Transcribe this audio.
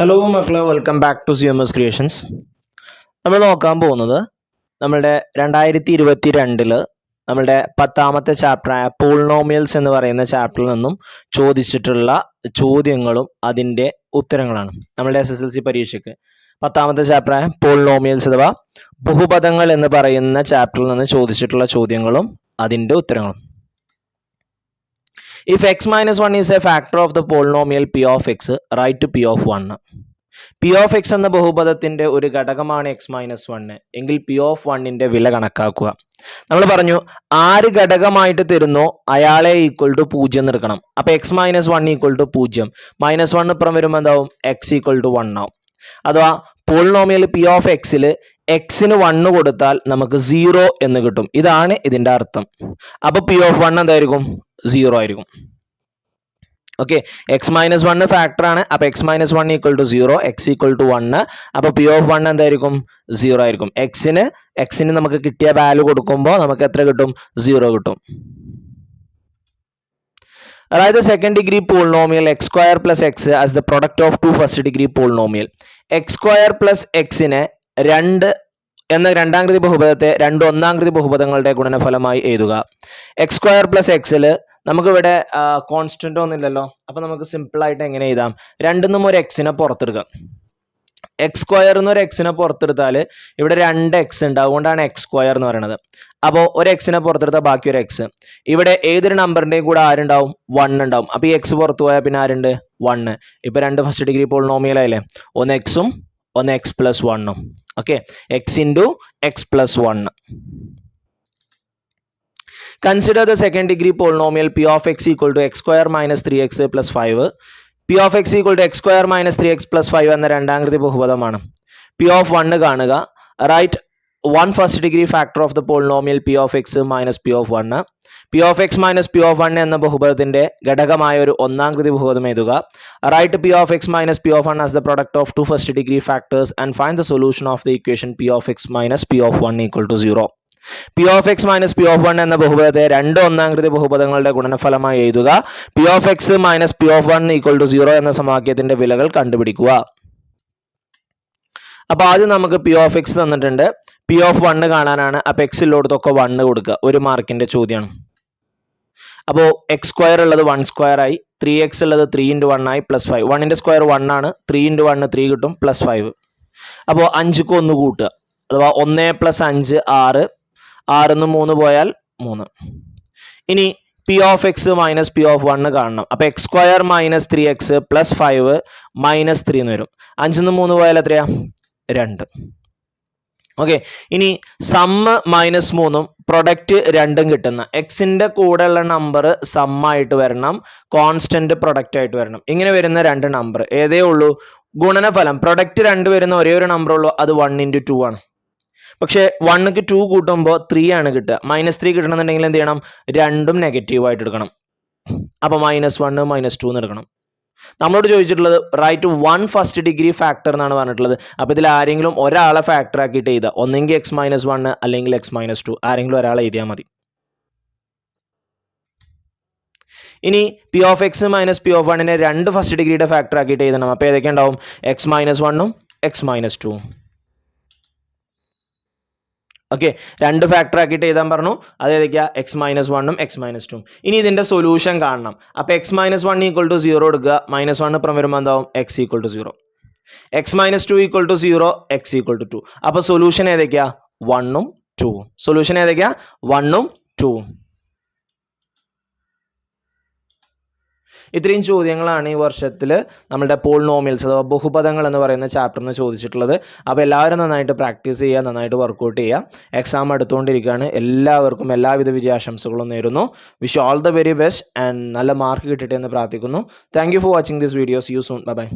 Hello മക്കളെ, welcome back to CMS creations. നമ്മൾ നോക്കാൻ പോകുന്നത് നമ്മളുടെ 2022 നമ്മളുടെ 10ാമത്തെ ചാപ്റ്ററായ പോളിനോമിയൽസ് എന്ന് പറയുന്ന ചാപ്റ്ററിൽ നിന്നും ചോദിച്ചിട്ടുള്ള ചോദ്യങ്ങളും അതിൻ്റെ ഉത്തരങ്ങളാണ്. നമ്മളുടെ SSLC പരീക്ഷയ്ക്ക് 10ാമത്തെ ചാപ്റ്ററായ പോളിനോമിയൽസ് അഥവാ ബഹുപദങ്ങൾ എന്ന് പറയുന്ന ചാപ്റ്ററിൽ നിന്ന് ചോദിച്ചിട്ടുള്ള ചോദ്യങ്ങളും അതിൻ്റെ ഉത്തരങ്ങളും. If x minus 1 is a factor of the polynomial p of x, write p of 1. p of x എന്ന ബഹുപദത്തിന്റെ ഒരു ഘടകമാണ് x minus 1 എങ്കിൽ p of 1ന്റെ വില കണക്കാക്കുക. നമ്മൾ പറഞ്ഞു ആര് ഘടകമായിട്ട് തരുന്നോ അയാളെ ഈക്വൽ ടു 0 എന്ന് എടുക്കണം. അപ്പോൾ x minus 1 equal to 0, minus 1 ഇപ്പുറം വരുമ്പോൾ എന്താവും x ഈക്വൽ ടു 1 ആവും. അഥവാ പോളിനോമിയൽ p of x എക്സിന് 1 കൊടുത്താൽ നമുക്ക് 0 എന്ന് കിട്ടും. ഇതാണ് ഇതിൻ്റെ അർത്ഥം. അപ്പോൾ p of 1 എന്തായിരിക്കും? 0 ആയിരിക്കും. ഓക്കെ, എക്സ് മൈനസ് 1 ഫാക്ടർ ആണ്. അപ്പോൾ x minus 1 equal to 0, x equal to 1. അപ്പോൾ പി ഓഫ് 1 എന്തായിരിക്കും? 0 ആയിരിക്കും. എക്സിന് നമുക്ക് കിട്ടിയ വാല്യൂ കൊടുക്കുമ്പോൾ നമുക്ക് എത്ര കിട്ടും? 0 കിട്ടും. അതായത് second degree polynomial x square plus x as the product of two first degree polynomial. X square plus എക്സിനെ എന്ന രണ്ടാംകൃതി ബഹുപദത്തെ രണ്ട് ഒന്നാംകൃതി ബഹുപദങ്ങളുടെ ഗുണനഫലമായി എഴുതുക. എക്സ് സ്ക്വയർ പ്ലസ് എക്സിൽ നമുക്കിവിടെ കോൺസ്റ്റന്റ് ഒന്നുമില്ലല്ലോ. അപ്പം നമുക്ക് സിമ്പിൾ ആയിട്ട് എങ്ങനെ എഴുതാം? രണ്ടിന്നും ഒരു എക്സിനെ പുറത്തെടുക്കാം. എക്സ് സ്ക്വയർ എന്നൊരു എക്സിനെ പുറത്തെടുത്താൽ ഇവിടെ 2x ഉണ്ട്, അതുകൊണ്ടാണ് എക്സ് സ്ക്വയർ എന്ന് പറയുന്നത്. അപ്പോൾ ഒരു എക്സിനെ പുറത്തെടുത്താൽ ബാക്കി ഒരു എക്സ്. ഇവിടെ ഏതൊരു നമ്പറിൻ്റെയും കൂടെ ആരുണ്ടാവും? 1 ഉണ്ടാവും. അപ്പോൾ ഈ എക്സ് പുറത്തു പോയാൽ പിന്നെ ആരുണ്ട്? 1. ഇപ്പോൾ രണ്ട് ഫസ്റ്റ് ഡിഗ്രി പോളിനോമിയൽ ആയില്ലേ, ഒന്ന് എക്സും ഒന്ന് എക്സ് പ്ലസ് 1ഉം. Okay, x into x plus 1. Consider the second degree polynomial p of x equal to x square minus 3x plus 5. p of x equal to x square minus 3x plus 5 എന്ന രണ്ടാംകൃതി ബഹുപദമാണ്. p of 1 കാണുക. Right 1 first degree factor of the polynomial p of x minus p of 1. p of x minus p of 1 എന്ന ബഹുപദത്തിന്റെ ഘടകമായ ഒരു ഒന്നാംകൃതി ബഹുപദം എഴുതുക. Right p of x minus p of 1 as the product of two first degree factors and find the solution of the equation p of x minus p of 1 equal to 0. p of x minus p of 1 എന്ന ബഹുപദത്തെ രണ്ട് ഒന്നാംകൃതി ബഹുപദങ്ങളുടെ ഗുണനഫലമായി എഴുതുക. p of x minus p of 1 equal to 0 എന്ന സമവാക്യത്തിന്റെ വിലകൾ കണ്ടുപിടിക്കുക. അപ്പോൾ ആദ്യം നമുക്ക് p of x തന്നിട്ടുണ്ട്, p of 1 കാണാനാണ്. അപ്പോൾ x ഉള്ളിടത്തൊക്കെ 1 കൊടുക്കുക. ഒരു മാർക്കിന്റെ ചോദ്യമാണ്. അപ്പോൾ എക്സ് സ്ക്വയർ ഉള്ളത് 1 സ്ക്വയർ ആയി, 3x ഉള്ളത് 3 × 1 ആയി, പ്ലസ് 5. 1ന്റെ സ്ക്വയർ 1 ആണ്, 3 × 1 3 കിട്ടും, പ്ലസ് 5. അപ്പോൾ 5ക്ക് 1 കൂട്ടുക, അഥവാ 1 + 5 6, 6 3 പോയാൽ 3. ഇനി p of x minus p of 1 കാണണം. അപ്പോൾ X square minus 3x plus 5 minus 3 എന്ന് വരും. 5 3 പോയാൽ എത്രയാ? 2. ഓക്കെ, ഇനി സമ്മ് മൈനസ് 3ഉം പ്രൊഡക്റ്റ് 2ഉം കിട്ടുന്ന എക്സിൻ്റെ കൂടെയുള്ള നമ്പർ സമ്മായിട്ട് വരണം, കോൺസ്റ്റന്റ് പ്രൊഡക്റ്റ് ആയിട്ട് വരണം. ഇങ്ങനെ വരുന്ന രണ്ട് നമ്പർ ഏതേ ഉള്ളൂ? ഗുണനഫലം പ്രൊഡക്റ്റ് 2 വരുന്ന ഒരേ ഒരു നമ്പർ ഉള്ളൂ, അത് 1 × 2 ആണ്. പക്ഷേ 1ക്ക് 2 കൂട്ടുമ്പോൾ 3 ആണ് കിട്ടുക. -3 കിട്ടണമെന്നുണ്ടെങ്കിൽ എന്ത് ചെയ്യണം? രണ്ടും നെഗറ്റീവ് ആയിട്ട് എടുക്കണം. അപ്പോൾ -1 -2 എന്ന് എടുക്കണം. നമ്മളോട് ചോദിച്ചിട്ടുള്ളത് റൈറ്റ് 1 ഫസ്റ്റ് ഡിഗ്രി ഫാക്ടർ എന്നാണ് പറഞ്ഞിട്ടുള്ളത്. അപ്പോൾ ഇതിൽ ആരെങ്കിലും ഒരാളെ ഫാക്ടർ ആക്കിയിട്ട് എഴുതുക. ഒന്നെങ്കിൽ x - 1 അല്ലെങ്കിൽ x - 2, ആരെങ്കിലും ഒരാളെ എഴുതിയാൽ മതി. ഇനി p of x minus p of 1നെ രണ്ട് ഫസ്റ്റ് ഡിഗ്രിയുടെ ഫാക്ടർ ആക്കിയിട്ട് എഴുതണം. അപ്പോൾ ഏതൊക്കെ ഉണ്ടാവും? x - 1ഉം x - 2ഉം. ഓക്കെ, രണ്ട് ഫാക്ടർ ആക്കിയിട്ട് എഴുതാൻ പറഞ്ഞു. അത് ഏതൊക്കെയാ? x - 1ഉം x - 2ഉം. ഇനി ഇതിൻ്റെ സൊല്യൂഷൻ കാണണം. അപ്പോൾ x - 1 ഈക്വൽ ടു 0 എടുക്കുക, -1 ഇപ്പുറം വരുമ്പോൾ എന്താവും? x equal to 0. x - 2 equal to 0, x equal to 2. അപ്പോൾ സൊല്യൂഷൻ ഏതൊക്കെയാ? 1ഉം 2ഉം. സൊല്യൂഷൻ ഏതൊക്കെയാ? 1ഉം 2ഉം. ഇത്രയും ചോദ്യങ്ങളാണ് ഈ വർഷത്തിൽ നമ്മുടെ പോളിനോമിയൽസ് അഥവാ ബഹുപദങ്ങൾ എന്ന് പറയുന്ന ചാപ്റ്ററിൽ നിന്ന് ചോദിച്ചിട്ടുള്ളത്. അപ്പോൾ എല്ലാവരും നന്നായിട്ട് പ്രാക്ടീസ് ചെയ്യുക, നന്നായിട്ട് വർക്കൗട്ട് ചെയ്യുക. എക്സാം അടുത്തുകൊണ്ടിരിക്കുകയാണ്. എല്ലാവർക്കും എല്ലാവിധ വിജയാശംസകളും നേരുന്നു. Wish all the very best and നല്ല മാർക്ക് കിട്ടട്ടെ എന്ന് പ്രാർത്ഥിക്കുന്നു. Thank you for watching this video. See you soon. Bye by.